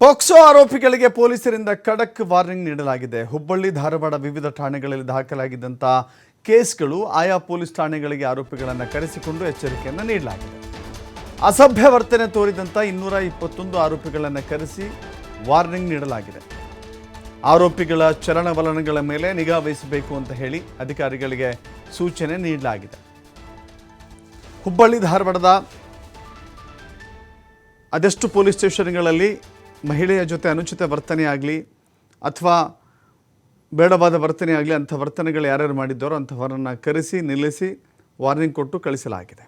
POCSO ಆರೋಪಿಗಳಿಗೆ ಪೊಲೀಸರಿಂದ ಖಡಕ್ ವಾರ್ನಿಂಗ್ ನೀಡಲಾಗಿದೆ. ಹುಬ್ಬಳ್ಳಿ, ಧಾರವಾಡ ವಿವಿಧ ಠಾಣೆಗಳಲ್ಲಿ ದಾಖಲಾಗಿದ್ದಂಥ ಕೇಸ್ಗಳು ಆಯಾ ಪೊಲೀಸ್ ಠಾಣೆಗಳಿಗೆ ಆರೋಪಿಗಳನ್ನು ಕರೆಸಿಕೊಂಡು ಎಚ್ಚರಿಕೆಯನ್ನು ನೀಡಲಾಗಿದೆ. ಅಸಭ್ಯ ವರ್ತನೆ ತೋರಿದಂಥ 221 ಆರೋಪಿಗಳನ್ನು ಕರೆಸಿ ವಾರ್ನಿಂಗ್ ನೀಡಲಾಗಿದೆ. ಆರೋಪಿಗಳ ಚಲನವಲನಗಳ ಮೇಲೆ ನಿಗಾ ವಹಿಸಬೇಕು ಅಂತ ಹೇಳಿ ಅಧಿಕಾರಿಗಳಿಗೆ ಸೂಚನೆ ನೀಡಲಾಗಿದೆ. ಹುಬ್ಬಳ್ಳಿ, ಧಾರವಾಡದ ಅದೆಷ್ಟು ಪೊಲೀಸ್ ಸ್ಟೇಷನ್ಗಳಲ್ಲಿ ಮಹಿಳೆಯ ಜೊತೆ ಅನುಚಿತ ವರ್ತನೆ ಆಗಲಿ ಅಥವಾ ಬೇಡವಾದ ವರ್ತನೆ ಆಗಲಿ ಅಂಥ ವರ್ತನೆಗಳು ಯಾರ್ಯಾರು ಮಾಡಿದ್ದಾರೋ ಅಂಥವರನ್ನು ಕರೆಸಿ ನಿಲ್ಲಿಸಿ ವಾರ್ನಿಂಗ್ ಕೊಟ್ಟು ಕಳಿಸಲಾಗಿದೆ.